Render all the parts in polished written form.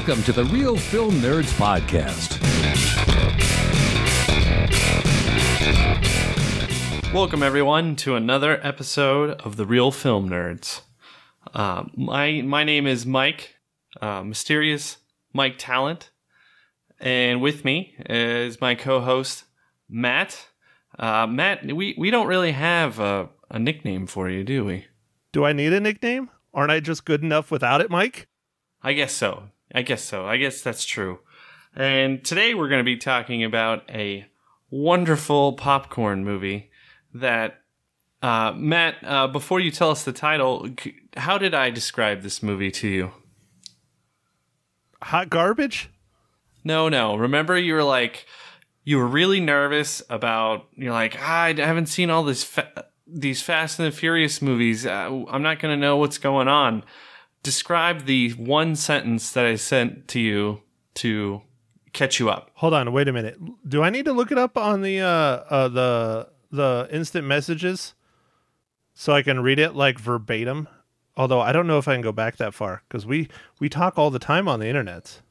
Welcome to the Real Film Nerds Podcast. Welcome, everyone, to another episode of the Real Film Nerds. My name is Mike, Mysterious Mike Talent, and with me is my co-host, Matt. Matt, we don't really have a nickname for you, do we? Do I need a nickname? Aren't I just good enough without it, Mike? I guess so. I guess that's true. And today we're going to be talking about a wonderful popcorn movie that, Matt, before you tell us the title, how did I describe this movie to you? Hot garbage? No. Remember you were really nervous about, you're like, I haven't seen all these Fast and the Furious movies. I'm not going to know what's going on. Describe the one sentence that I sent to you to catch you up. Hold on, wait a minute. Do I need to look it up on the instant messages so I can read it like verbatim? Although I don't know if I can go back that far because we talk all the time on the internet.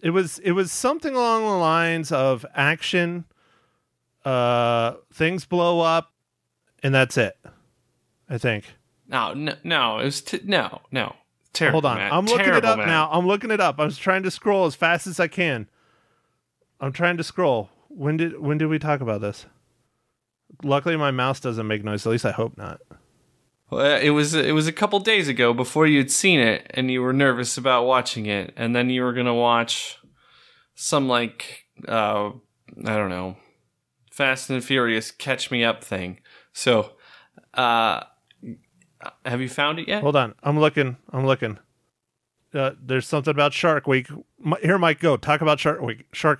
It was something along the lines of action, things blow up, and that's it. I think. No. It was no. Terrible. Hold on, Matt. I'm looking it up Matt. now. I'm looking it up. I'm trying to scroll as fast as I can. I'm trying to scroll. When did we talk about this? Luckily, my mouse doesn't make noise. At least I hope not. Well, it was a couple days ago before you'd seen it, and you were nervous about watching it, and then you were gonna watch some I don't know, Fast and Furious Catch Me Up thing. So, have you found it yet? Hold on. I'm looking. There's something about Shark Week. Here, Mike, go. Talk about Shark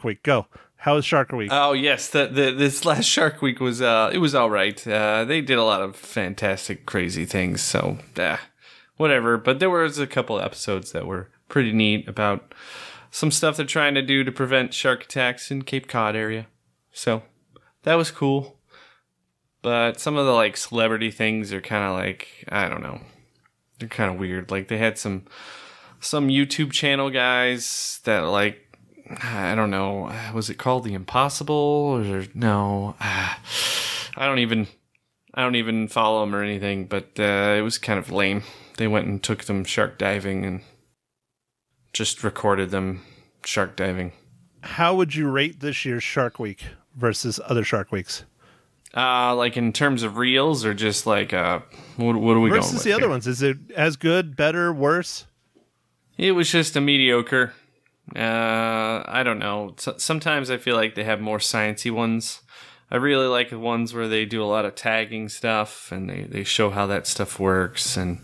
Week. Go. How is Shark Week? Oh, yes. This last Shark Week was it was all right. They did a lot of fantastic, crazy things. So, whatever. But there was a couple episodes that were pretty neat about some stuff they're trying to do to prevent shark attacks in Cape Cod area. So, that was cool. But some of the celebrity things are kind of I don't know. They're kind of weird. They had some YouTube channel guys that I don't know. Was it called The Impossible or no? I don't even follow them or anything. But it was kind of lame. They went and took them shark diving and just recorded them shark diving. How would you rate this year's Shark Week versus other Shark Weeks? In terms of reels or just what are we going with? Versus the other ones. Is it as good, better, worse? It was just a mediocre. I don't know. Sometimes I feel like they have more sciencey ones. I really like the ones where they do a lot of tagging stuff and they show how that stuff works. And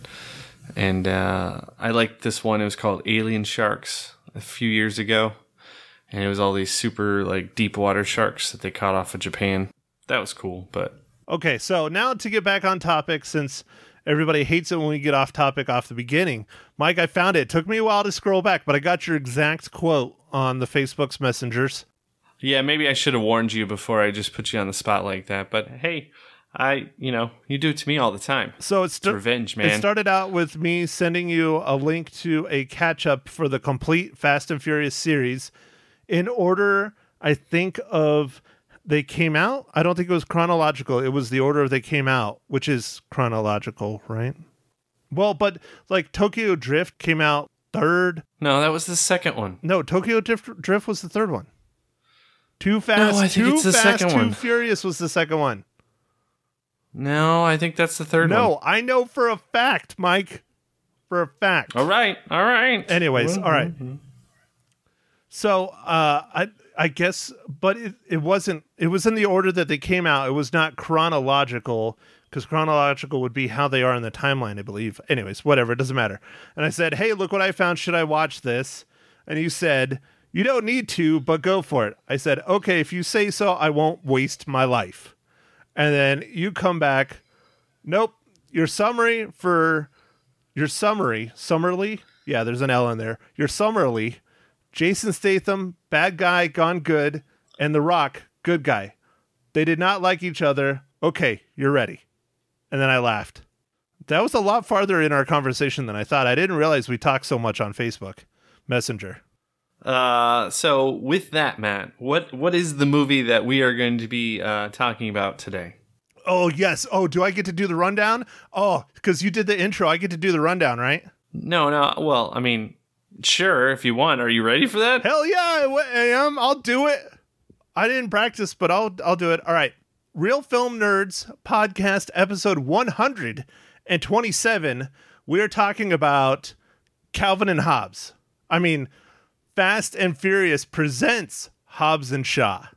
I liked this one. It was called Alien Sharks a few years ago. And it was all these super deep water sharks that they caught off of Japan. That was cool, but... Okay, so now to get back on topic, since everybody hates it when we get off topic off the beginning. Mike, I found it. It took me a while to scroll back, but I got your exact quote on the Facebook's messengers. Yeah, maybe I should have warned you before I just put you on the spot like that. But hey, you do it to me all the time. So it's revenge, man. It started out with me sending you a link to a catch-up for the complete Fast and Furious series in order, I think, of... They came out. I don't think it was chronological. It was the order they came out, which is chronological, right? Well, but Tokyo Drift came out third. No, that was the second one. No, Tokyo Drift was the third one. Too Fast, no, I think it's the second one. Too Furious was the second one. No, I think that's the third one. No, I know for a fact, Mike. For a fact. All right. Anyways, all right. So, I guess, but it wasn't, it was in the order that they came out. It was not chronological, because chronological would be how they are in the timeline, I believe. Anyways, whatever, it doesn't matter. And I said, hey, look what I found. Should I watch this? And you said, you don't need to, but go for it. I said, okay, if you say so, I won't waste my life. And then you come back, nope, summarily, yeah, there's an L in there. Your summarily, Jason Statham, bad guy, gone good, and The Rock, good guy. They did not like each other. Okay, you're ready. And then I laughed. That was a lot farther in our conversation than I thought. I didn't realize we talked so much on Facebook. messenger. So with that, Matt, what is the movie that we are going to be talking about today? Oh, yes. Oh, do I get to do the rundown? Oh, because you did the intro. I get to do the rundown, right? No. Well, I mean, sure, if you want. Are you ready for that? Hell yeah, I am. I'll do it. I didn't practice, but I'll do it. All right. Real Film Nerds podcast episode 127. We are talking about Calvin and Hobbs. I mean, Fast and Furious presents Hobbs and Shaw.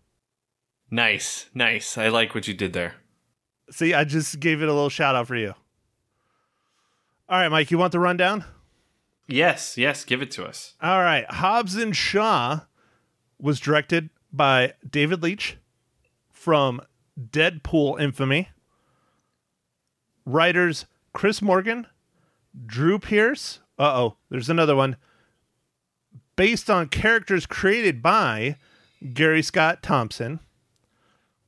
Nice. I like what you did there. See, I just gave it a little shout out for you. All right, Mike, you want the rundown? Yes, give it to us. All right. Hobbs and Shaw was directed by David Leitch from Deadpool infamy. Writers Chris Morgan, Drew Pearce. There's another one. Based on characters created by Gary Scott Thompson.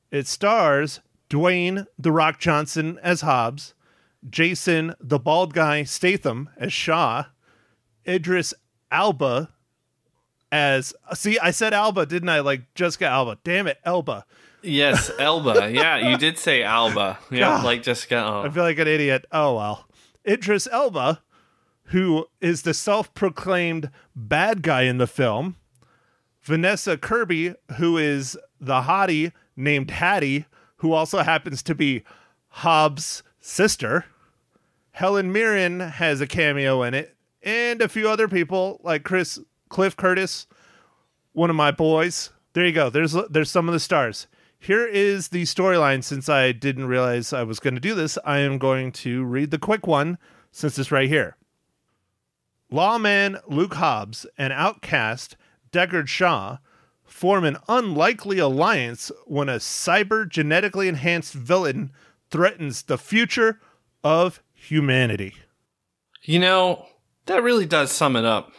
It stars Dwayne "The Rock" Johnson as Hobbs, Jason "The Bald Guy" Statham as Shaw, Idris Elba as... See, I said Alba, didn't I? Like Jessica Alba. Damn it, Elba. Yes, Elba. Yeah, you did say Alba. Yeah, like Jessica. Oh. I feel like an idiot. Oh, well. Idris Elba, who is the self-proclaimed bad guy in the film. Vanessa Kirby, who is the hottie named Hattie, who also happens to be Hobbs' sister. Helen Mirren has a cameo in it, and a few other people like Cliff Curtis, one of my boys. There you go. There's some of the stars. Here is the storyline. Since I didn't realize I was going to do this, I am going to read the quick one since it's right here. Lawman Luke Hobbs and outcast Deckard Shaw form an unlikely alliance when a cyber-genetically enhanced villain threatens the future of humanity. You know, that really does sum it up.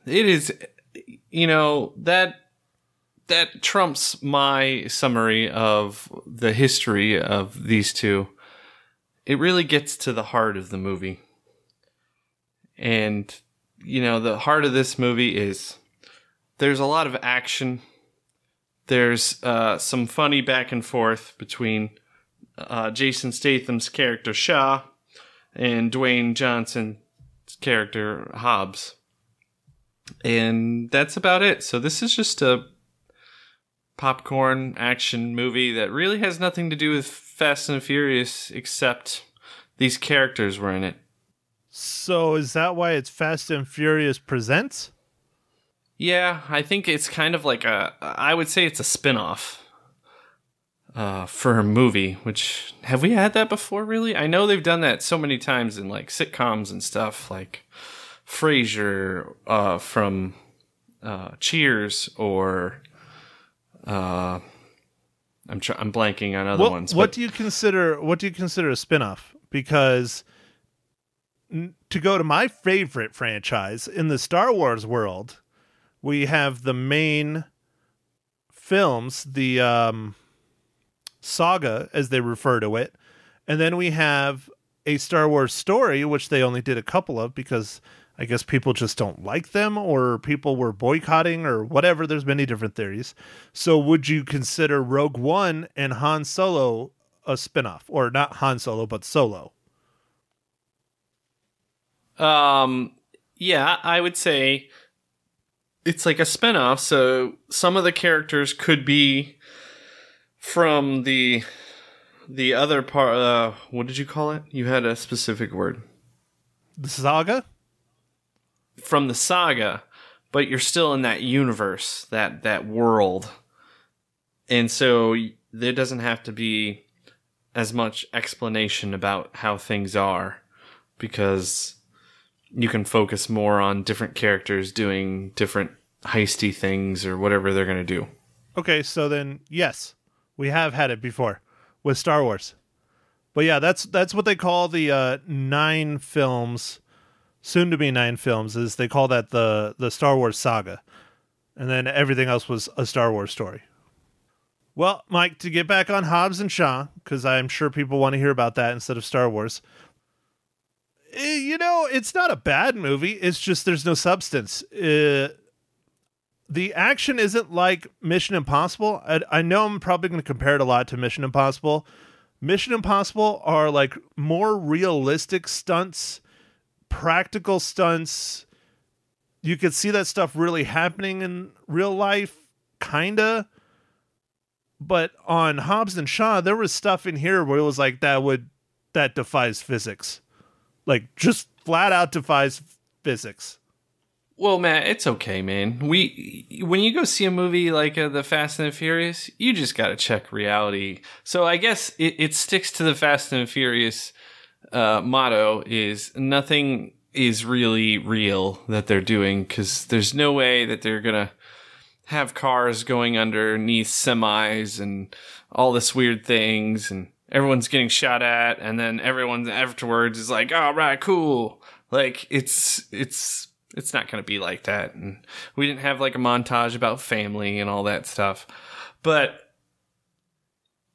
It is, that trumps my summary of the history of these two. It really gets to the heart of the movie. And, the heart of this movie is there's a lot of action. There's some funny back and forth between Jason Statham's character Shaw and Dwayne Johnson's character Hobbs. And that's about it. So this is just a popcorn action movie that really has nothing to do with Fast and Furious except these characters were in it. So is that why it's Fast and Furious Presents? Yeah, I think it's kind of like I would say it's a spin-off for a movie, which, have we had that before, really? I know they've done that so many times in, like, sitcoms and stuff, like Frasier from Cheers, or I'm blanking on other ones. What do you consider a spin-off? Because to go to my favorite franchise in the Star Wars world, we have the main films, the saga, as they refer to it. And then we have a Star Wars story, which they only did a couple of because I guess people just don't like them, or people were boycotting, or whatever. There's many different theories. So would you consider Rogue One and Han Solo a spinoff? Or not Han Solo, but Solo? Yeah, I would say it's like a spinoff, so some of the characters could be from the other part. What did you call it? You had a specific word. The saga? From the saga, but you're still in that universe, that world. And so there doesn't have to be as much explanation about how things are, because you can focus more on different characters doing different heisty things or whatever they're going to do. Okay, so then, yes, we have had it before with Star Wars. But yeah, that's what they call the 9 films, soon to be 9 films, is they call that the Star Wars saga. And then everything else was a Star Wars story. Well, Mike, to get back on Hobbs and Shaw, because I'm sure people want to hear about that instead of Star Wars. It's not a bad movie. It's just there's no substance. The action isn't like Mission Impossible. I know I'm probably going to compare it a lot to Mission Impossible. Mission Impossible are like more realistic stunts, practical stunts. You could see that stuff really happening in real life, kinda. But on Hobbs and Shaw, there was stuff in here where it was like that defies physics. Like just flat out defies physics. Well, Matt, it's okay, man. When you go see a movie like The Fast and the Furious, you just got to check reality. So I guess it sticks to the Fast and the Furious motto is nothing is really real that they're doing, because there's no way that they're going to have cars going underneath semis and all this weird things, and everyone's getting shot at, and then everyone afterwards is like, all right, cool. Like, it's not going to be like that. And we didn't have like a montage about family and all that stuff. But,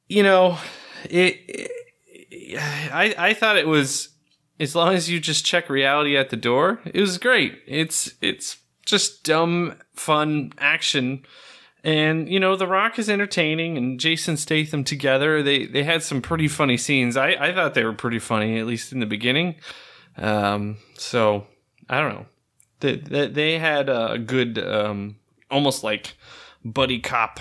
I thought it was, as long as you just check reality at the door, it was great. It's just dumb, fun action. And, The Rock is entertaining, and Jason Statham together, they had some pretty funny scenes. I thought they were pretty funny, at least in the beginning. So, I don't know. They had a good, almost like buddy cop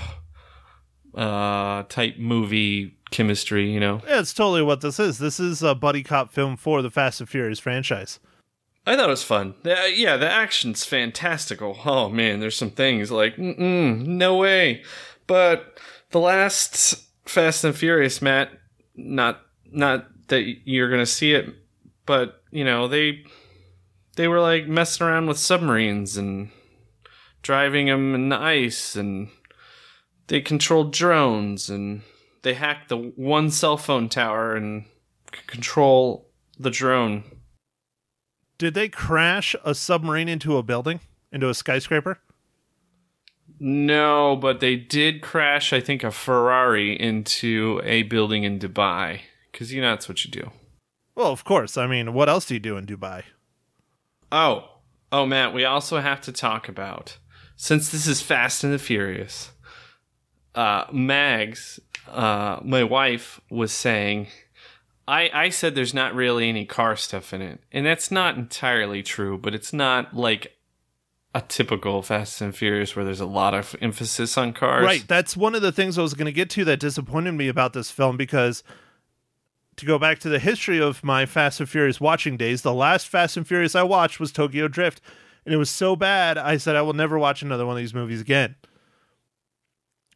type movie chemistry, Yeah, it's totally what this is. This is a buddy cop film for the Fast and Furious franchise. I thought it was fun. Yeah, the action's fantastical. Oh man, there's some things like, no way. But the last Fast and Furious, Matt, not that you're gonna see it, but they were like messing around with submarines and driving them in the ice, and they controlled drones, and they hacked the one cell phone tower and could control the drone. Did they crash a submarine into a building? Into a skyscraper? No, but they did crash, I think, a Ferrari into a building in Dubai. Because, that's what you do. Well, of course. I mean, what else do you do in Dubai? Oh, Matt, we also have to talk about, since this is Fast and the Furious, Mags, my wife, was saying, I said there's not really any car stuff in it. And that's not entirely true, but it's not like a typical Fast and Furious where there's a lot of emphasis on cars. Right. That's one of the things I was going to get to that disappointed me about this film, because to go back to the history of my Fast and Furious watching days, the last Fast and Furious I watched was Tokyo Drift, and it was so bad, I said I will never watch another one of these movies again.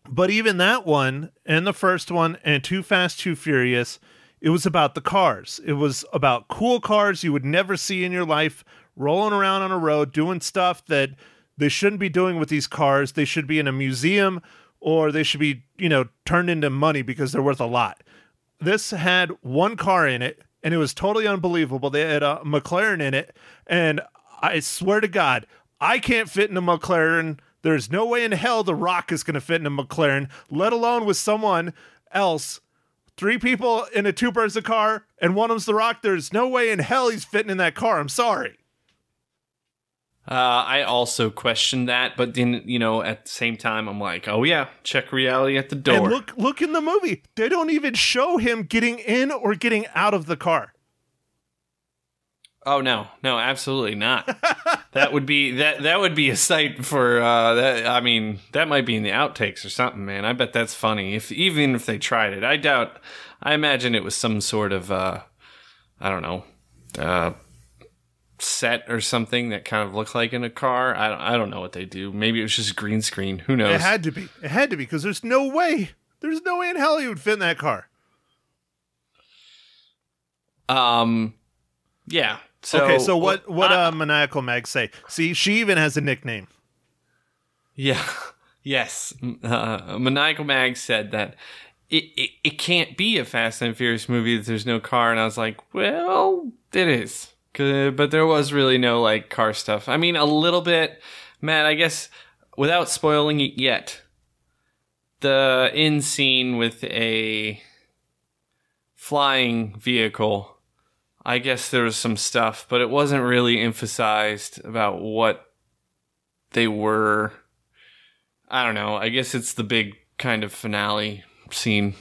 But even that one, and the first one, and Too Fast, Too Furious, it was about the cars. It was about cool cars you would never see in your life, rolling around on a road, doing stuff that they shouldn't be doing with these cars. They should be in a museum, or they should be, turned into money because they're worth a lot. This had one car in it, and it was totally unbelievable. They had a McLaren in it, and I swear to God, I can't fit in a McLaren. There's no way in hell The Rock is going to fit in a McLaren, let alone with someone else. 3 people in a 2-person car, and one of them's The Rock. There's no way in hell he's fitting in that car. I'm sorry. I also questioned that, but then, at the same time, I'm like, oh yeah, check reality at the door. And look in the movie. They don't even show him getting in or getting out of the car. Oh no, absolutely not. That would be a sight for that. I mean, that might be in the outtakes or something, man. I bet that's funny. Even if they tried it, I imagine it was some sort of I don't know, set or something that kind of looked like in a car. I don't know what they do. Maybe it was just green screen. Who knows? It had to be because there's no way in hell he would fit in that car. Yeah. So what Maniacal Mag say? See, she even has a nickname. Yeah. Yes. Maniacal Mag said that it can't be a Fast and Furious movie if there's no car, and I was like, well, it is. But there was really no like car stuff. I mean, a little bit, Matt, I guess, without spoiling it yet, the end scene with a flying vehicle, I guess there was some stuff, but it wasn't really emphasized about what they were. I don't know. I guess it's the big kind of finale scene.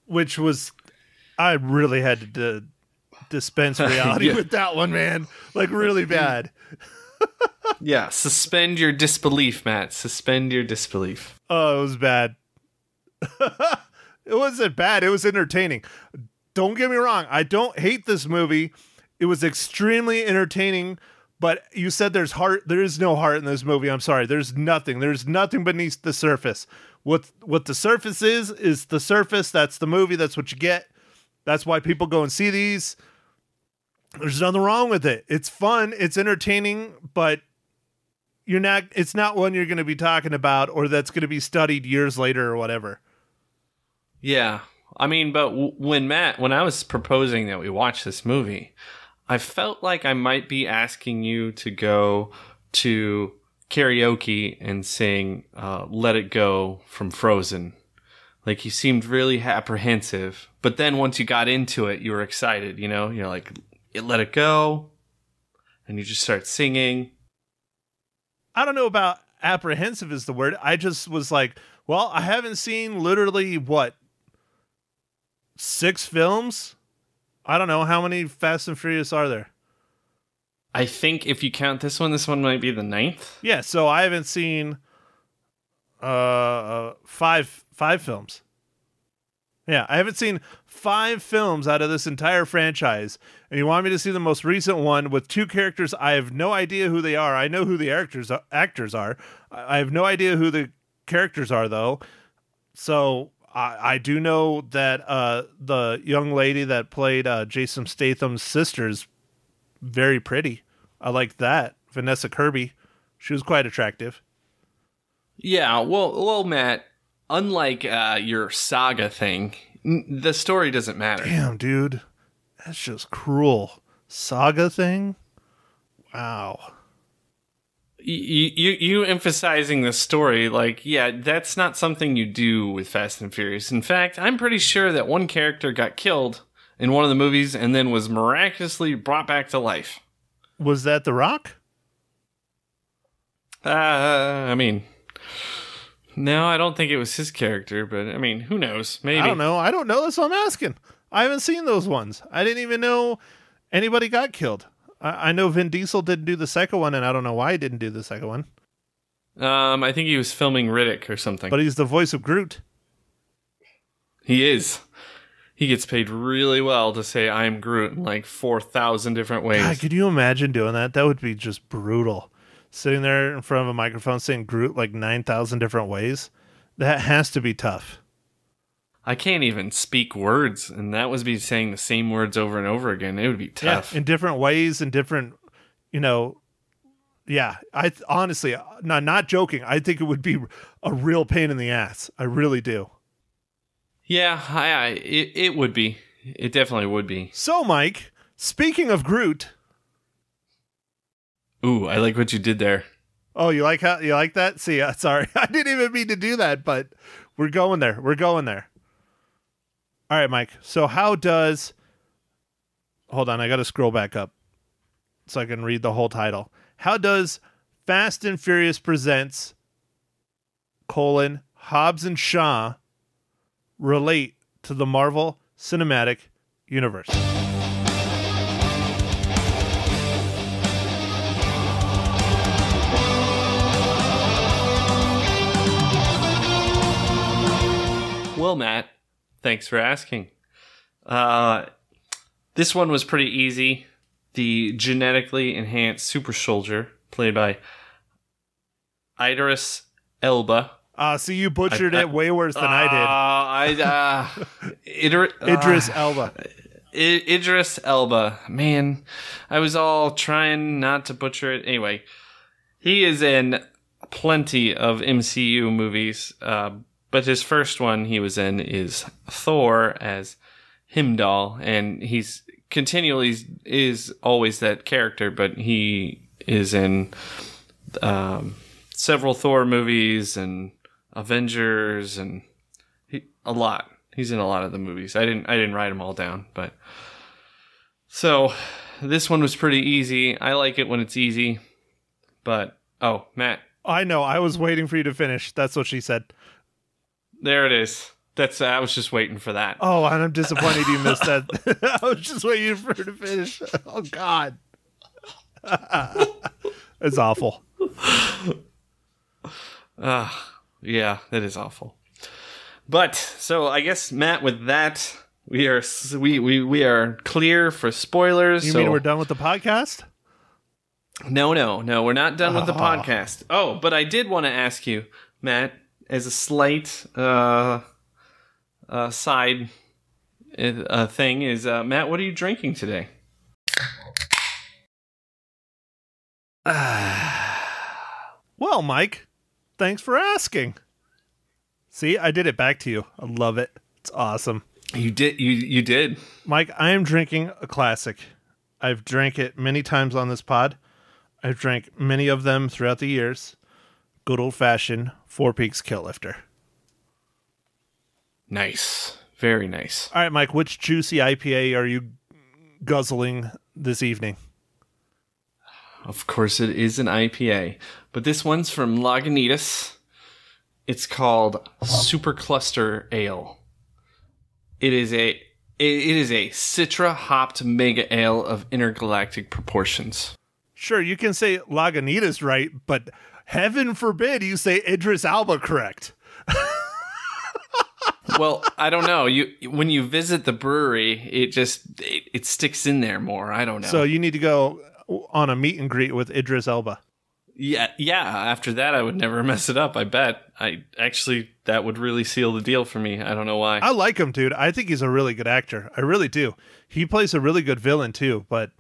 Which was, I really had to dispense reality with that one, man. Like, really bad. Yeah, suspend your disbelief, Matt. Suspend your disbelief. Oh, it was bad. It wasn't bad. It was entertaining. Don't get me wrong. I don't hate this movie. It was extremely entertaining, but you said there's heart. There is no heart in this movie. I'm sorry. There's nothing. There's nothing beneath the surface. What the surface is the surface. That's the movie. That's what you get. That's why people go and see these. There's nothing wrong with it. It's fun. It's entertaining, but it's not one you're going to be talking about or that's going to be studied years later or whatever. Yeah. I mean, but when I was proposing that we watch this movie, I felt like I might be asking you to go to karaoke and sing Let It Go from Frozen. Like, you seemed really apprehensive, but then once you got into it, you were excited, you know? You're like, let it go, and you just start singing. I don't know about apprehensive is the word. I just was like, well, I haven't seen literally, 6 films? I don't know. How many Fast and Furious are there? I think if you count this one might be the 9th. Yeah, so I haven't seen 5 films. Yeah, I haven't seen 5 films out of this entire franchise. And you want me to see the most recent one with 2 characters I have no idea who they are. I know who the actors are. I have no idea who the characters are, though. So I do know that the young lady that played Jason Statham's sister is very pretty. I like that. Vanessa Kirby. She was quite attractive. Yeah, well, Matt, unlike your saga thing, the story doesn't matter. Damn, dude. That's just cruel. Saga thing? Wow. You emphasizing the story, like, yeah, that's not something you do with Fast and Furious. In fact, I'm pretty sure that one character got killed in one of the movies and then was miraculously brought back to life. Was that The Rock? I mean, no, I don't think it was his character, but I mean, who knows? Maybe. I don't know. That's what I'm asking. I haven't seen those ones. I didn't even know anybody got killed. I know Vin Diesel didn't do the second one, and I don't know why he didn't do the second one. I think he was filming Riddick or something. But he's the voice of Groot. He is. He gets paid really well to say I am Groot in like 4,000 different ways. God, could you imagine doing that? That would be just brutal. Sitting there in front of a microphone saying Groot like 9,000 different ways. That has to be tough. I can't even speak words, and that was me saying the same words over and over again. It would be tough. Yeah, in different ways, in different, yeah. I honestly, not joking. I think it would be a real pain in the ass. I really do. Yeah, it would be. It definitely would be. So, Mike, speaking of Groot. Ooh, I like what you did there. Oh, you like that? See, sorry. I didn't even mean to do that, but we're going there. All right, Mike. So hold on, I got to scroll back up so I can read the whole title. How does Fast and Furious Presents, Hobbs and Shaw relate to the Marvel Cinematic Universe? Well, Matt, thanks for asking. This one was pretty easy. The genetically enhanced super soldier, played by Idris Elba. So you butchered it way worse than I did. Idris Elba. Idris Elba. Man, I was all trying not to butcher it. Anyway, he is in plenty of MCU movies, but his first one he was in is Thor as Heimdall, and he's continually is always that character, but he is in several Thor movies and Avengers and a lot. He's in a lot of the movies. I didn't write them all down, but So this one was pretty easy. I like it when it's easy. But, oh, Matt. I know. I was waiting for you to finish. That's what she said. There it is. I was just waiting for that. Oh, and I'm disappointed you missed that. I was just waiting for her to finish. Oh, God. It's awful. Yeah, that is awful. But, so I guess, Matt, with that, we are clear for spoilers. You mean we're done with the podcast? No, we're not done with the podcast. Oh, but I did want to ask you, Matt, as a slight side thing, is Matt, what are you drinking today? Well, Mike, thanks for asking. See, I did it back to you. I love it. It's awesome. You did. Mike, I am drinking a classic. I've drank it many times on this pod. I've drank many of them throughout the years. Good old-fashioned Four Peaks Kill Lifter. Nice. Very nice. All right, Mike, which juicy IPA are you guzzling this evening? Of course, it is an IPA, but this one's from Lagunitas. It's called Super Cluster Ale. It is a Citra hopped mega ale of intergalactic proportions. Sure, you can say Lagunitas right, but heaven forbid you say Idris Elba correct. Well, I don't know. When you visit the brewery, it sticks in there more. I don't know. So you need to go on a meet and greet with Idris Elba. Yeah. After that, I would never mess it up. I bet. That would really seal the deal for me. I don't know why. I like him, dude. I think he's a really good actor. I really do. He plays a really good villain too. But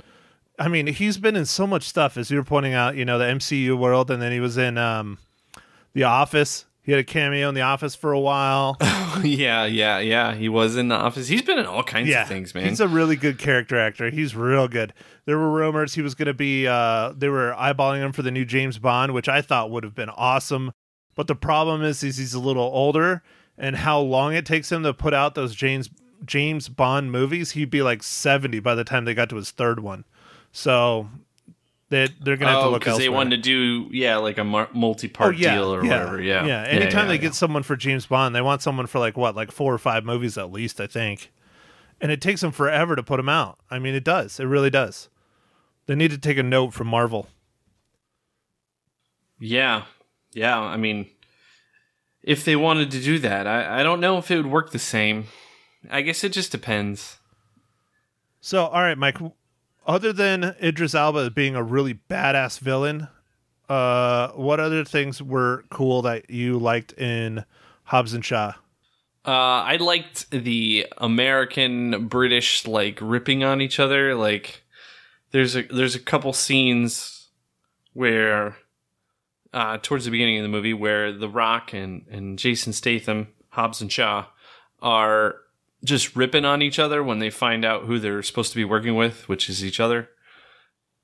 I mean, he's been in so much stuff, as you were pointing out. You know, the MCU world, and then he was in The Office. He had a cameo in The Office for a while. Yeah. He was in The Office. He's been in all kinds of things, man. He's a really good character actor. He's real good. There were rumors he was going to be, they were eyeballing him for the new James Bond, which I thought would have been awesome. But the problem is he's a little older, and how long it takes him to put out those James Bond movies. He'd be like 70 by the time they got to his third one. So they're going to have to look elsewhere. Because they wanted to do, like a multi-part deal or whatever. Yeah. Anytime they get someone for James Bond, they want someone for like 4 or 5 movies at least, I think. And it takes them forever to put them out. I mean, it does. It really does. They need to take a note from Marvel. Yeah. I mean, if they wanted to do that, I don't know if it would work the same. I guess it just depends. So, all right, Mike, other than Idris Elba being a really badass villain, what other things were cool that you liked in Hobbs and Shaw? I liked the American British ripping on each other. Like there's a couple scenes where towards the beginning of the movie where The Rock and Jason Statham, Hobbs and Shaw, are just ripping on each other when they find out who they're supposed to be working with, which is each other.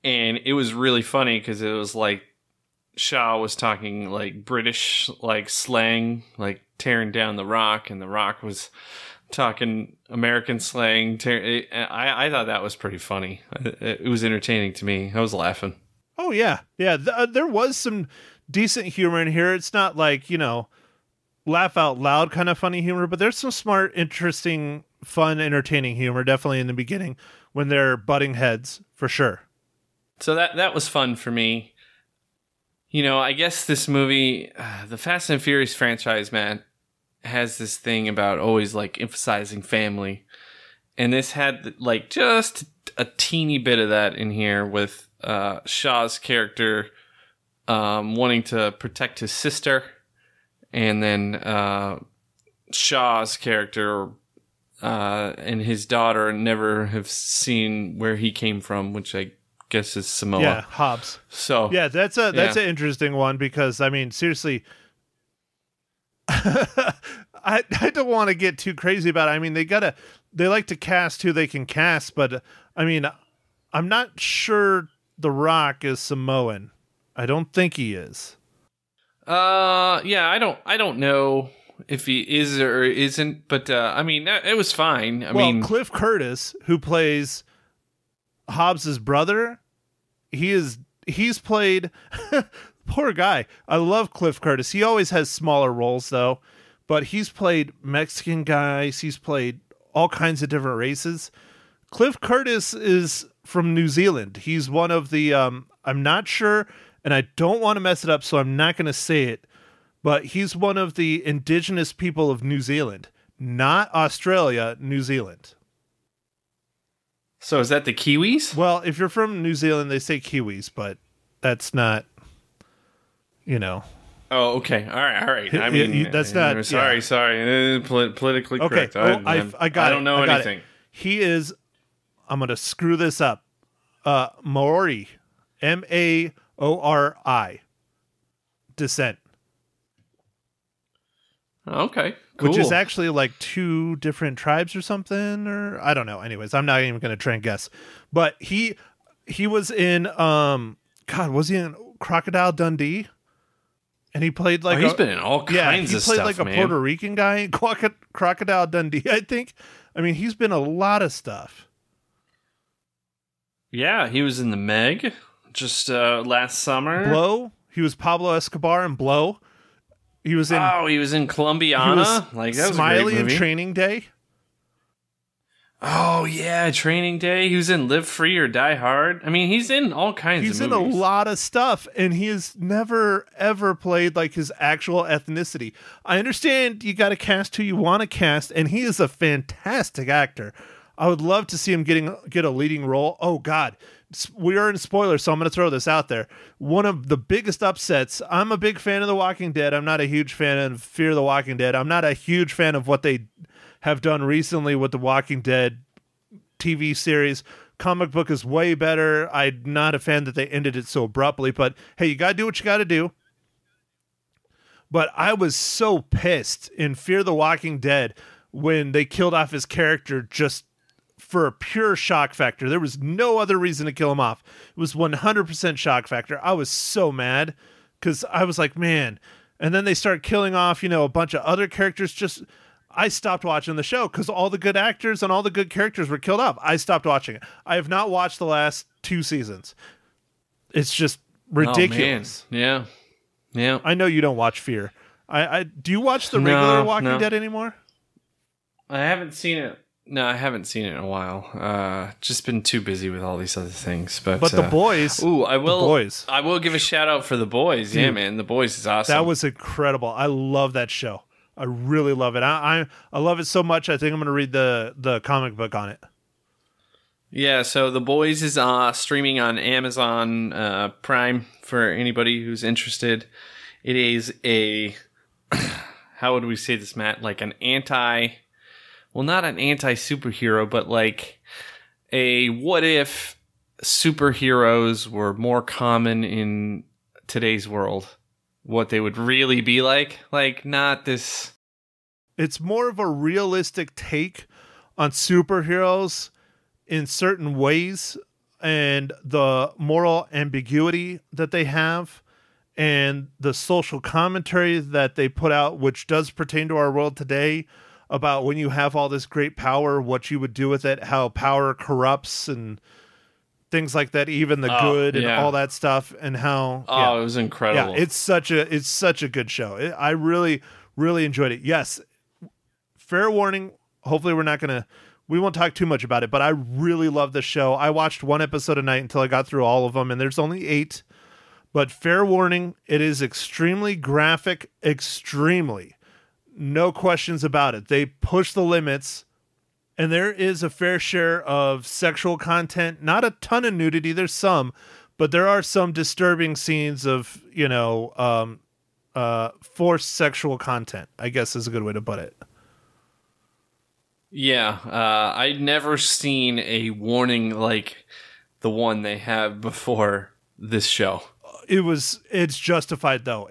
And it was really funny because it was like Shaw was talking British slang, tearing down The Rock, and The Rock was talking American slang. I thought that was pretty funny. It was entertaining to me. I was laughing. Oh, yeah. Yeah, there was some decent humor in here. It's not laugh out loud kind of funny humor, but there's some smart, interesting, fun, entertaining humor, definitely in the beginning when they're butting heads, for sure. So that was fun for me. I guess this movie, the Fast and Furious franchise, man, has this thing about always emphasizing family. And this had just a teeny bit of that in here with Shaw's character wanting to protect his sister. And then Shaw's character and his daughter never have seen where he came from, which I guess is Samoa. Yeah, Hobbs. So yeah, that's an interesting one because I mean, seriously, I don't want to get too crazy about it. I mean, they like to cast who they can cast, but I mean, I'm not sure The Rock is Samoan. I don't think he is. Yeah, I don't know if he is or isn't, but I mean, it was fine. I mean, Cliff Curtis, who plays Hobbs's brother. He's played poor guy. I love Cliff Curtis. He always has smaller roles though, but he's played Mexican guys. He's played all kinds of different races. Cliff Curtis is from New Zealand. He's one of the I'm not sure, and I don't want to mess it up, so I'm not going to say it, but he's one of the indigenous people of New Zealand, not Australia, New Zealand. So is that the Kiwis? Well, if you're from New Zealand, they say Kiwis, but that's not, Oh, okay. All right. I mean, that's not. Sorry. Politically correct. Okay. I got it. I don't know anything. He is. I'm going to screw this up. Maori, Maori descent. Okay. Cool. Which is actually like two different tribes or something, or I don't know. Anyways, I'm not even going to try and guess. But he was in was he in Crocodile Dundee? And he played like he's been in all kinds of stuff. He played like a Puerto Rican guy in Crocodile Dundee, I think. I mean, he's been a lot of stuff. Yeah, he was in the Meg just last summer. Blow. He was Pablo Escobar in Blow. He was in Columbiana. Like that was Smiley a great movie. In Training Day. Oh yeah, Training Day. He was in Live Free or Die Hard. I mean, he's in all kinds of movies. He's in a lot of stuff, and he has never ever played like his actual ethnicity. I understand you got to cast who you want to cast, and he is a fantastic actor. I would love to see him get a leading role. Oh God, we are in spoilers, so I'm going to throw this out there. One of the biggest upsets. I'm a big fan of The Walking Dead. I'm not a huge fan of Fear the Walking Dead. I'm not a huge fan of what they have done recently with The Walking Dead TV series. Comic book is way better. I'm not a fan that they ended it so abruptly, but hey, you got to do what you got to do. But I was so pissed in Fear the Walking Dead when they killed off his character just for a pure shock factor. There was no other reason to kill him off. It was 100% shock factor. I was so mad because I was like, man. And then they start killing off, a bunch of other characters. I stopped watching the show because all the good actors and all the good characters were killed off. I stopped watching it. I have not watched the last 2 seasons. It's just ridiculous. Oh, man. Yeah. I know you don't watch Fear. Do you watch the regular Walking Dead anymore? I haven't seen it. No, I haven't seen it in a while. Just been too busy with all these other things. But The Boys. Ooh, I will. The Boys. I will give a shout out for The Boys. Dude, yeah, man, The Boys is awesome. That was incredible. I love that show. I really love it. I love it so much. I think I'm going to read the comic book on it. Yeah. So The Boys is streaming on Amazon Prime for anybody who's interested. It is a how would we say this, Matt? Like an not an anti-superhero, but like a what if superheroes were more common in today's world, what they would really be like not this. It's more of a realistic take on superheroes in certain ways and the moral ambiguity that they have and the social commentary that they put out, which does pertain to our world today, about when you have all this great power, what you would do with it, how power corrupts and things like that, even the good and all that stuff, and how it was incredible. Yeah, it's such a good show. I really, really enjoyed it. Yes, fair warning. Hopefully we won't talk too much about it, but I really love the show. I watched 1 episode a night until I got through all of them, and there's only 8. But fair warning, it is extremely graphic, extremely. No questions about it. They push the limits, and there is a fair share of sexual content. Not a ton of nudity. There's some, but there are some disturbing scenes of, forced sexual content, I guess is a good way to put it. Yeah. I'd never seen a warning like the one they have before this show. It's justified though.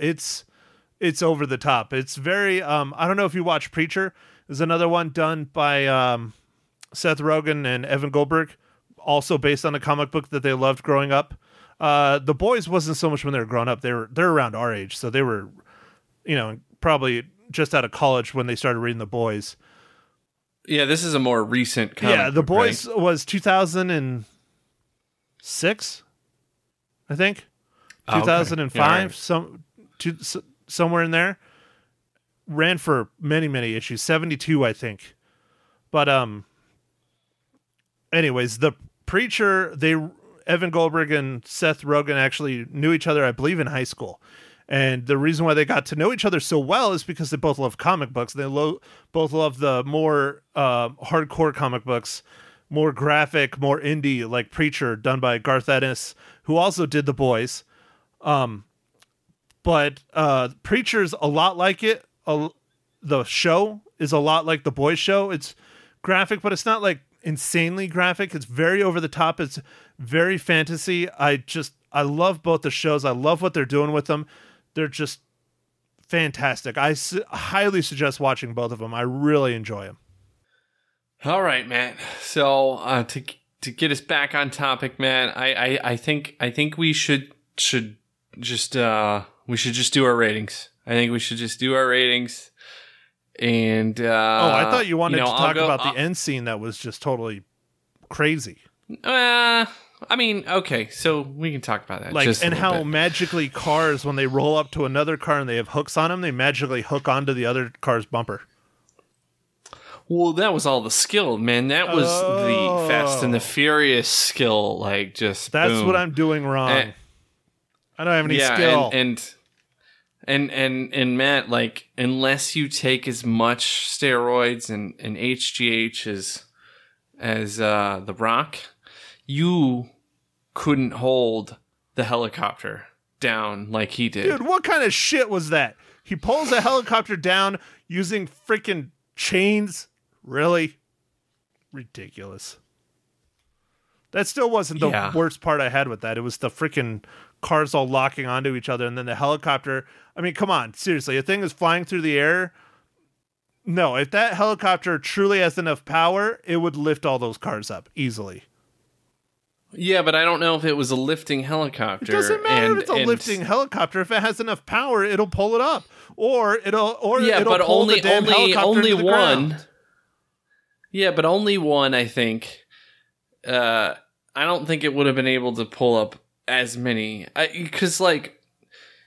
It's over the top. It's very, I don't know if you watch Preacher. There's another one done by Seth Rogen and Evan Goldberg, also based on a comic book that they loved growing up. The Boys wasn't so much when they were growing up. They're around our age, so they were, probably just out of college when they started reading The Boys. Yeah, this is a more recent comic The book, Boys was 2000 and 2006, I think. Oh, 2005, okay. somewhere in there. Ran for many, many issues. 72, I think. But anyways, the Preacher, Evan Goldberg and Seth Rogen actually knew each other, I believe, in high school. And the reason why they got to know each other so well is because they both love comic books. They both love the more hardcore comic books, more graphic, more indie, like Preacher, done by Garth Ennis, who also did The Boys. But Preacher's a lot like it. The show is a lot like The Boys show. It's graphic, but it's not like insanely graphic. It's very over the top. It's very fantasy. I love both the shows. I love what they're doing with them. They're just fantastic. I highly suggest watching both of them. I really enjoy them. All right, Matt. So to get us back on topic, Matt, I think we should just do our ratings. I think we should just do our ratings. And I thought you wanted to talk about the end scene that was just totally crazy. I mean, okay, so we can talk about that. Like, just and how magically cars, when they roll up to another car and they have hooks on them, they magically hook onto the other car's bumper. Well, that was all the skill, man. That was the Fast and the Furious skill. Like, just that's boom. What I'm doing wrong. I don't have any skill. And Matt, like, unless you take as much steroids and HGH as The Rock, you couldn't hold the helicopter down like he did. Dude, what kind of shit was that? He pulls a helicopter down using freaking chains? Really? Ridiculous. That still wasn't the worst part I had with that. It was the freaking cars all locking onto each other and then the helicopter. I mean, come on. Seriously, a thing is flying through the air. No, if that helicopter truly has enough power, it would lift all those cars up easily. Yeah, but I don't know if it was a lifting helicopter. It doesn't matter if it's a lifting helicopter. If it has enough power, it'll pull it up, or it'll pull the damn helicopter into the ground. Yeah, but only one. I think. I don't think it would have been able to pull up as many, because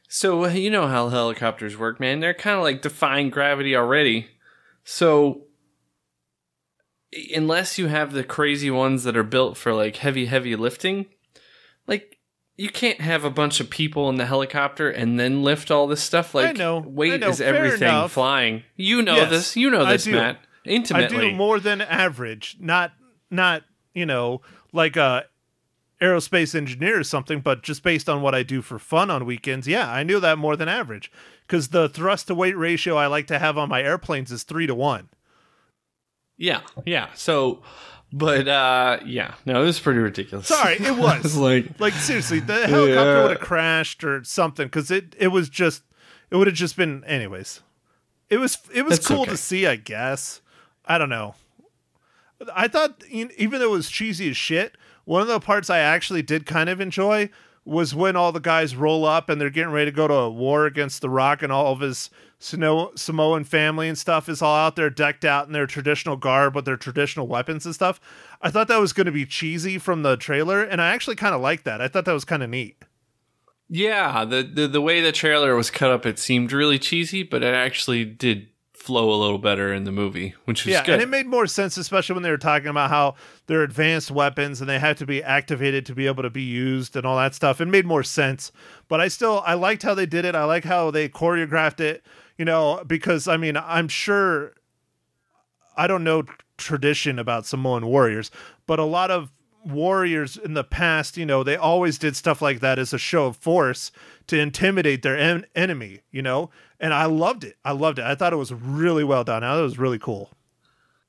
so you know how helicopters work, man. They're kind of like defying gravity already, so. Unless you have the crazy ones that are built for like heavy lifting, like you can't have a bunch of people in the helicopter and then lift all this stuff. Like, weight is everything flying. You know this. You know this, Matt. Intimately. I do more than average. Not like a aerospace engineer or something, but just based on what I do for fun on weekends. Yeah, I knew that more than average because the thrust to weight ratio I like to have on my airplanes is 3-to-1. Yeah. So, but no, it was pretty ridiculous. Sorry, it was like seriously, the helicopter would have crashed or something because it would have just been. Anyways, it was cool to see. I guess I don't know. I thought even though it was cheesy as shit, one of the parts I actually did kind of enjoy was when all the guys roll up and they're getting ready to go to a war against The Rock and all of his Samoan family and stuff is all out there decked out in their traditional garb with their traditional weapons and stuff. I thought that was going to be cheesy from the trailer, and I actually kind of liked that. I thought that was kind of neat. Yeah, the way the trailer was cut up, it seemed really cheesy, but it actually did flow a little better in the movie, which was good. And it made more sense, especially when they were talking about how they're advanced weapons and they have to be activated to be able to be used and all that stuff. It made more sense, but I liked how they did it. I like how they choreographed it, because I mean, I'm sure I don't know tradition about Samoan warriors, but a lot of warriors in the past, they always did stuff like that as a show of force to intimidate their enemy, and I loved it. I thought it was really well done. I thought it was really cool.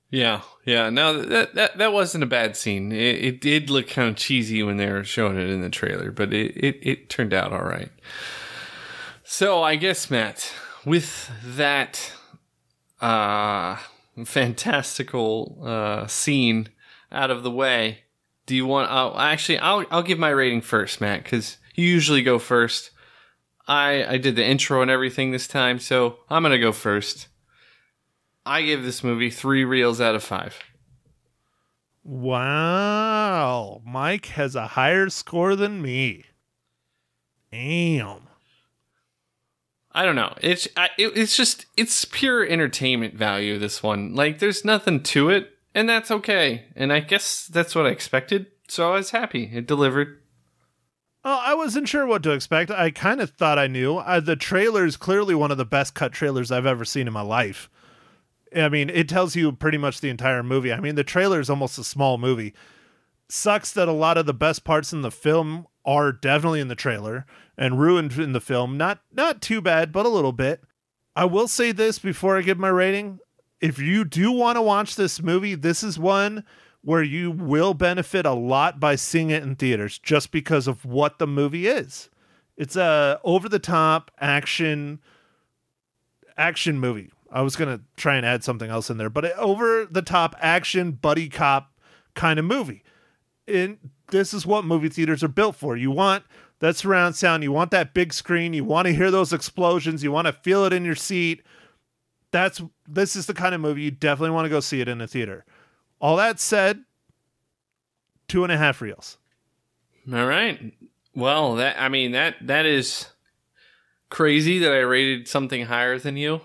Yeah. No, that wasn't a bad scene. It did look kind of cheesy when they were showing it in the trailer, but it turned out all right. So I guess, Matt, with that fantastical scene out of the way, do you want? I'll give my rating first, Matt, because you usually go first. I did the intro and everything this time, so I'm gonna go first. I give this movie 3 reels out of 5. Wow. Mike has a higher score than me. Damn. I don't know. It's pure entertainment value, this one. Like, there's nothing to it, and that's okay. And I guess that's what I expected, so I was happy. It delivered. Oh, I wasn't sure what to expect. I kind of thought I knew. The trailer is clearly one of the best cut trailers I've ever seen in my life. I mean, it tells you pretty much the entire movie. I mean, the trailer is almost a small movie. Sucks that a lot of the best parts in the film are definitely in the trailer and ruined in the film. Not too bad, but a little bit. I will say this before I give my rating. If you do want to watch this movie, this is one where you will benefit a lot by seeing it in theaters just because of what the movie is. It's a over-the-top action movie. I was going to try and add something else in there, but over-the-top action buddy cop kind of movie. And this is what movie theaters are built for. You want that surround sound. You want that big screen. You want to hear those explosions. You want to feel it in your seat. This is the kind of movie you definitely want to go see it in a theater. All that said, 2.5 reels. All right. Well, that is crazy that I rated something higher than you,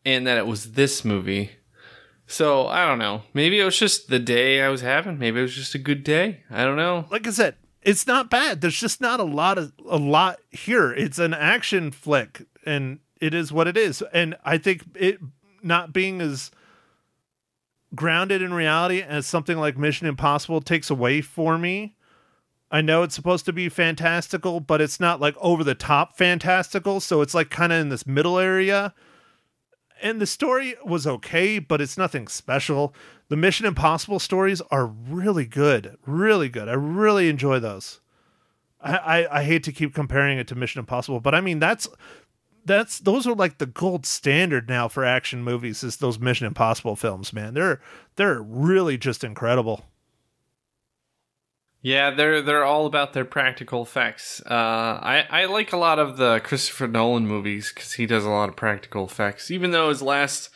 and that it was this movie. So I don't know. Maybe it was just the day I was having. Maybe it was just a good day. I don't know. Like I said, it's not bad. There's just not a lot here. It's an action flick, and it is what it is. And I think it not being as grounded in reality as something like Mission Impossible takes away for me. I know it's supposed to be fantastical, but it's not like over the top fantastical. So it's like kind of in this middle area. And the story was okay, but it's nothing special. The Mission Impossible stories are really good. Really good. I really enjoy those. I hate to keep comparing it to Mission Impossible, but I mean, those are like the gold standard now for action movies, is those Mission Impossible films, man. They're really just incredible. Yeah, they're all about their practical effects. I like a lot of the Christopher Nolan movies because he does a lot of practical effects, even though his last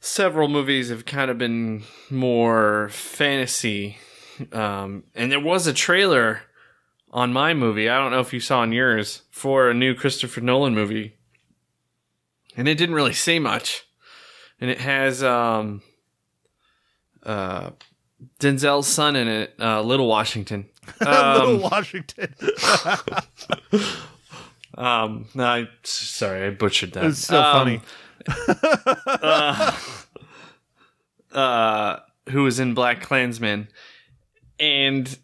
several movies have kind of been more fantasy. And there was a trailer on my movie, I don't know if you saw on yours, for a new Christopher Nolan movie. And it didn't really say much. And it has Denzel's son in it, Little Washington. Little Washington. No, sorry, I butchered that. It's so funny. Who was in Black Klansman. And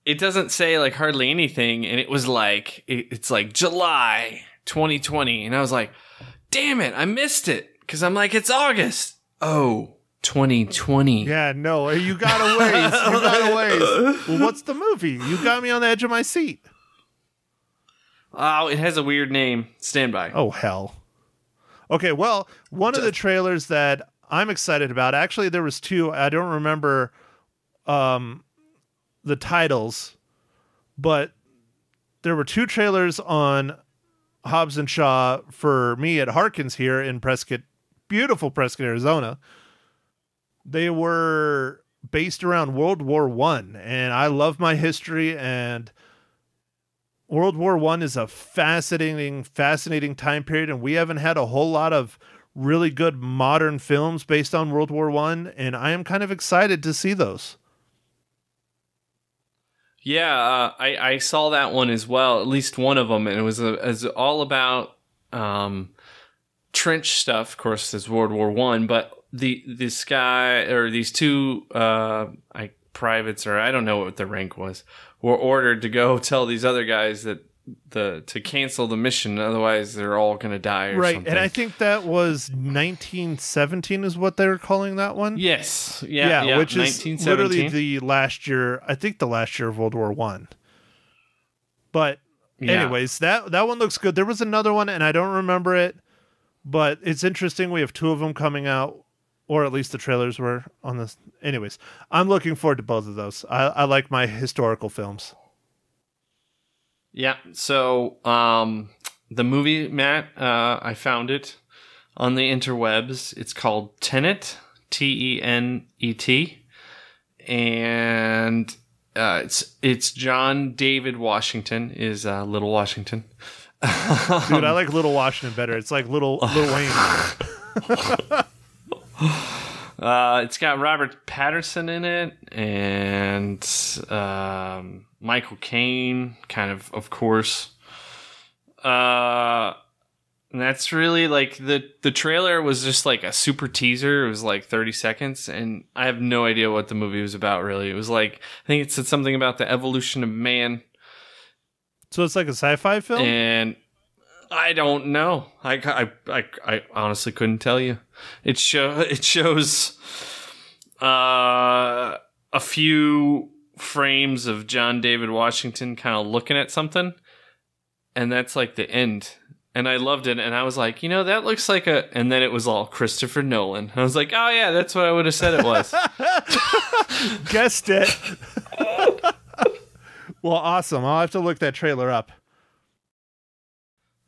it doesn't say like hardly anything, and it was like it's like July 2020, and I was like, damn it, I missed it, because I'm like, it's August. Oh, 2020. Yeah, no, you got a ways. Well, what's the movie? You got me on the edge of my seat. Oh, it has a weird name. Stand by. Oh, hell. Okay, well, one of the trailers that I'm excited about, actually there was two, I don't remember the titles, but there were two trailers on Hobbs and Shaw for me at Harkins here in Prescott, beautiful Prescott, Arizona. They were based around World War I, and I love my history, and World War I is a fascinating time period, and we haven't had a whole lot of really good modern films based on World War I, and I am kind of excited to see those. Yeah, I saw that one as well, at least one of them, and it was all about trench stuff, of course, as World War I, but this guy, or these two privates, or I don't know what their rank was, were ordered to go tell these other guys that to cancel the mission, otherwise they're all going to die or something. And I think that was 1917 is what they were calling that one. Yes. Yeah, which is literally the last year, I think the last year of World War I. But anyways, that one looks good. There was another one, and I don't remember it, but it's interesting. We have two of them coming out, or at least the trailers were on this. Anyways, I'm looking forward to both of those. I like my historical films. Yeah, so the movie, Matt, I found it on the interwebs. It's called Tenet, Tenet, and it's John David Washington is Little Washington. Dude, I like Little Washington better. It's like Little Wayne. It's got Robert Pattinson in it, and Michael Caine, kind of course. And that's really like the trailer was just like a super teaser. It was like 30 seconds, and I have no idea what the movie was about. Really, it was like I think it said something about the evolution of man. So it's like a sci-fi film, and I don't know. I honestly couldn't tell you. It shows a few frames of John David Washington kind of looking at something, and that's like the end. And I loved it, and I was like, that looks like a... And then it was all Christopher Nolan. I was like, oh, yeah, that's what I would have said it was. Guessed it. Well, awesome. I'll have to look that trailer up.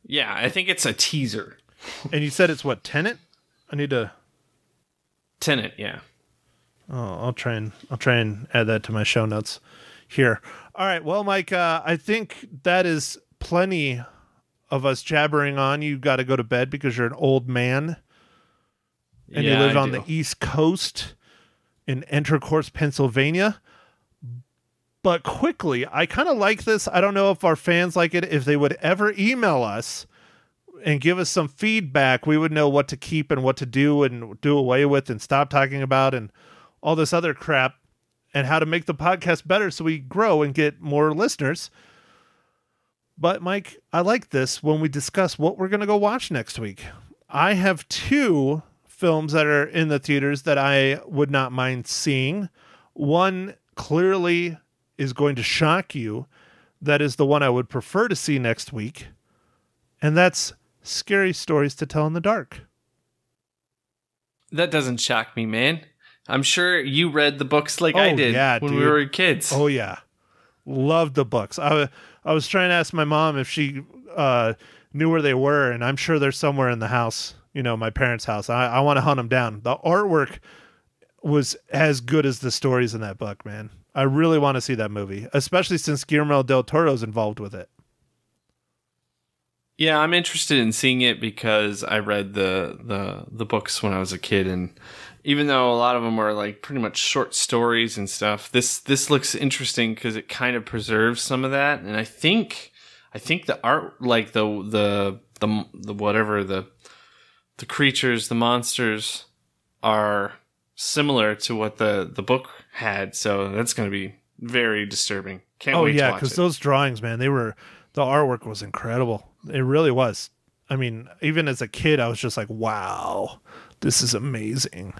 Yeah, I think it's a teaser. And you said it's what, Tenet? I need to... Tenet, yeah. Oh, I'll try and add that to my show notes here. All right, well, Mike, I think that is plenty of us jabbering on. You got to go to bed because you're an old man and you live on the East Coast in Entercourse, Pennsylvania. But quickly, I kind of like this. I don't know if our fans like it. If they would ever email us and give us some feedback, we would know what to keep and what to do and do away with and stop talking about and all this other crap, and how to make the podcast better so we grow and get more listeners. But, Mike, I like this when we discuss what we're going to go watch next week. I have 2 films that are in the theaters that I would not mind seeing. One clearly is going to shock you. That is the one I would prefer to see next week. And that's Scary Stories to Tell in the Dark. That doesn't shock me, man. I'm sure you read the books like I did when we were kids. Oh, yeah. Loved the books. I was trying to ask my mom if she knew where they were, and I'm sure they're somewhere in the house, my parents' house. I want to hunt them down. The artwork was as good as the stories in that book, man. I really want to see that movie, especially since Guillermo del Toro's involved with it. Yeah, I'm interested in seeing it because I read the books when I was a kid, and even though a lot of them are like pretty much short stories and stuff, this looks interesting because it kind of preserves some of that. And I think the art, like the whatever the creatures, the monsters, are similar to what the book had. So that's going to be very disturbing. Can't wait to watch it. Oh yeah, because those drawings, man, the artwork was incredible. It really was. I mean, even as a kid, I was just like, wow, this is amazing.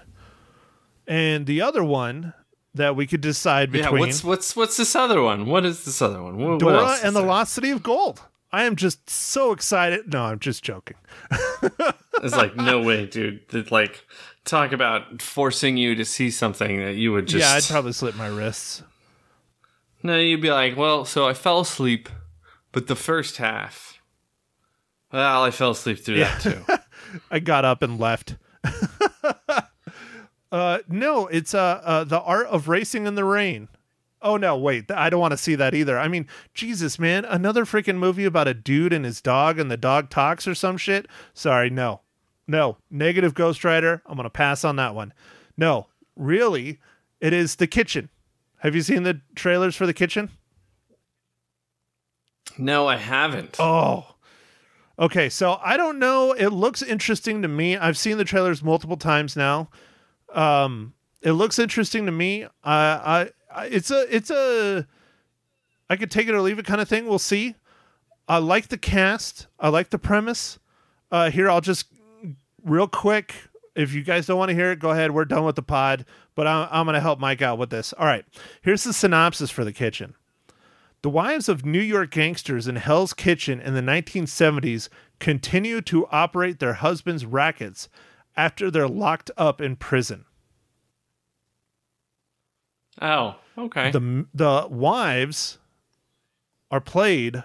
And the other one that we could decide between... Yeah, what's this other one? What is this other one? What Dora else and the Lost City of Gold. I am just so excited. No, I'm just joking. It's like, no way, dude. Like, talk about forcing you to see something that you would just... Yeah, I'd probably slit my wrists. No, you'd be like, well, so I fell asleep, but the first half... Well, I fell asleep through that too. I got up and left. No, it's The Art of Racing in the Rain. Oh no, wait, I don't want to see that either. I mean, Jesus, man, another freaking movie about a dude and his dog and the dog talks or some shit. Sorry, no, negative Ghost Rider. I'm gonna pass on that one. No, really, it is The Kitchen. Have you seen the trailers for The Kitchen? No, I haven't. Oh. Okay, so I don't know. It looks interesting to me. I've seen the trailers multiple times now. It looks interesting to me. It's a I could take it or leave it kind of thing. We'll see. I like the cast. I like the premise. Here, I'll just real quick. If you guys don't want to hear it, go ahead. We're done with the pod. But I'm going to help Mike out with this. All right. Here's the synopsis for The Kitchen. The wives of New York gangsters in Hell's Kitchen in the 1970s continue to operate their husbands' rackets after they're locked up in prison. Oh, okay. The wives are played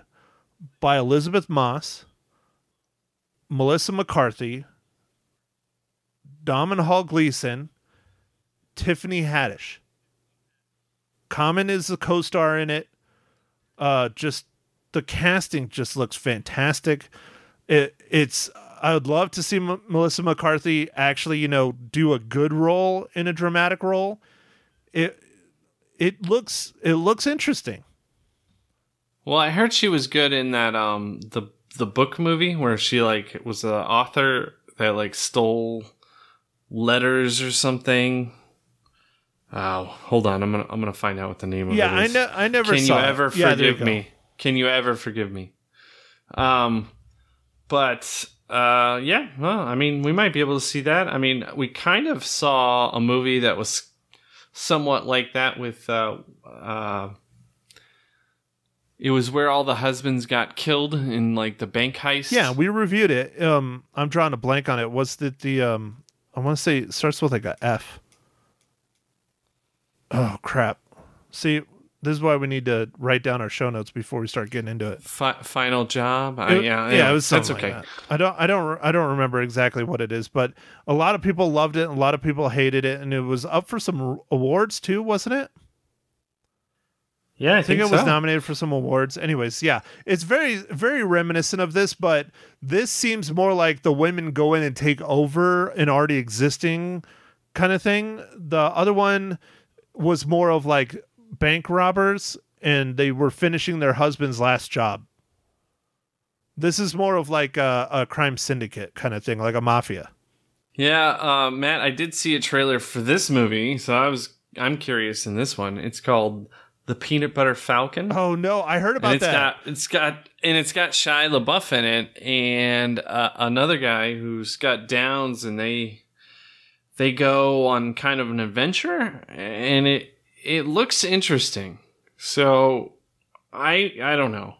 by Elizabeth Moss, Melissa McCarthy, Domhnall Gleeson, Tiffany Haddish. Common is the co-star in it. Just the casting just looks fantastic. I would love to see Melissa McCarthy actually, do a good role in a dramatic role. It looks interesting. Well, I heard she was good in that the book movie where she was an author that stole letters or something. Oh, hold on, I'm gonna find out what the name of it is. Yeah, I never saw it. Can you ever forgive me? Can you ever forgive me? But yeah, well, I mean, we might be able to see that. I mean, we kind of saw a movie that was somewhat like that with it was where all the husbands got killed in the bank heist. Yeah, we reviewed it. I'm drawing a blank on it. Was it the I want to say it starts with a F. Oh crap. See, this is why we need to write down our show notes before we start getting into it. Final job. Yeah, it was something that's okay. Like that. I don't remember exactly what it is, but a lot of people loved it, and a lot of people hated it, and it was up for some awards too, wasn't it? Yeah, I think it was nominated for some awards. Anyways, yeah, it's very, very reminiscent of this, but this seems more like the women go in and take over an already existing kind of thing. The other one was more of bank robbers, and they were finishing their husband's last job. This is more of a crime syndicate kind of thing, like a mafia. Yeah, Matt, I did see a trailer for this movie, so I'm curious in this one. It's called The Peanut Butter Falcon. Oh no, I heard about that. It's got Shia LaBeouf in it, and another guy who's got Downs, and they go on kind of an adventure, and it looks interesting. So I don't know.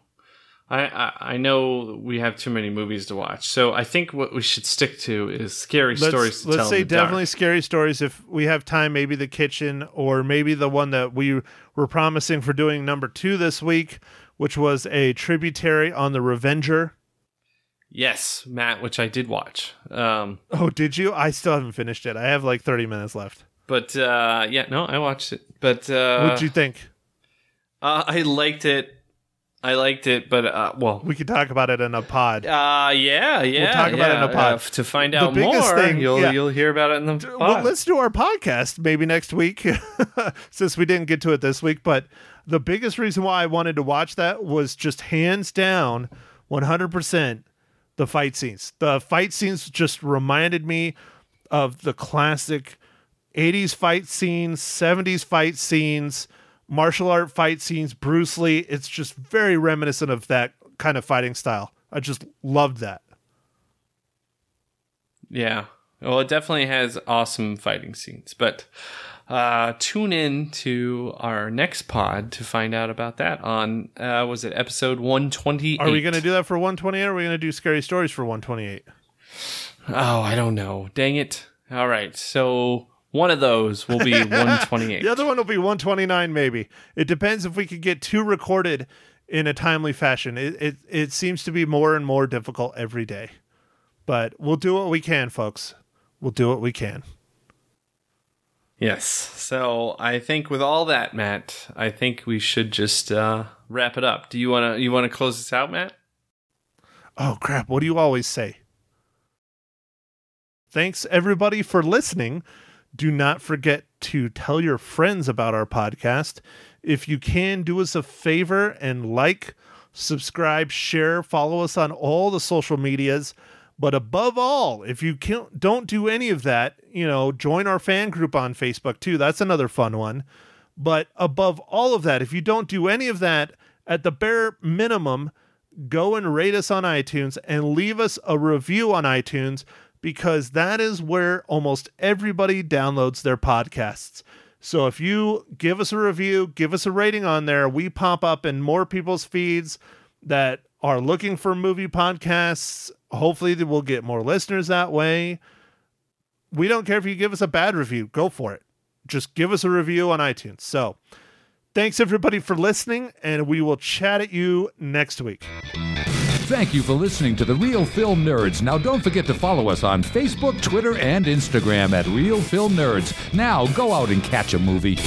I know we have too many movies to watch. So I think what we should stick to is scary stories to tell. Let's say in the definitely dark. Scary Stories. If we have time, maybe The Kitchen, or maybe the one that we were promising for doing number 2 this week, which was a tributary on The Revenger. Yes, Matt, which I did watch. Oh, did you? I still haven't finished it. I have 30 minutes left. But yeah, no, I watched it. But what'd you think? I liked it. But well, we could talk about it in a pod. Yeah. We'll talk about it in a pod. To find out more, you'll hear about it in the pod. Well, let's do our podcast maybe next week, since we didn't get to it this week. But the biggest reason why I wanted to watch that was just hands down, 100%, the fight scenes. The fight scenes just reminded me of the classic 80s fight scenes, 70s fight scenes, martial art fight scenes, Bruce Lee. It's just very reminiscent of that kind of fighting style. I just loved that. Yeah. Well, it definitely has awesome fighting scenes. But tune in to our next pod to find out about that on, was it episode 128? Are we going to do that for 128, or are we going to do Scary Stories for 128? Oh, I don't know. Dang it. All right. So one of those will be 128. The other one will be 129, maybe. It depends if we could get 2 recorded in a timely fashion. It seems to be more and more difficult every day. But we'll do what we can, folks. We'll do what we can. Yes. So I think with all that, Matt, I think we should just wrap it up. Do you want to close this out, Matt? Oh, crap. What do you always say? Thanks, everybody, for listening. Do not forget to tell your friends about our podcast. If you can, do us a favor and subscribe, share, follow us on all the social medias. But above all, if you don't do any of that, join our fan group on Facebook too. That's another fun one. But above all of that, if you don't do any of that, at the bare minimum, go and rate us on iTunes and leave us a review on iTunes, because that is where almost everybody downloads their podcasts. So if you give us a review, give us a rating on there, we pop up in more people's feeds that are looking for movie podcasts. Hopefully we'll get more listeners that way. We don't care if you give us a bad review. Go for it. Just give us a review on iTunes. So thanks everybody for listening, and we will chat at you next week. Thank you for listening to The Real Film Nerds. Now don't forget to follow us on Facebook, Twitter, and Instagram at Real Film Nerds. Now go out and catch a movie.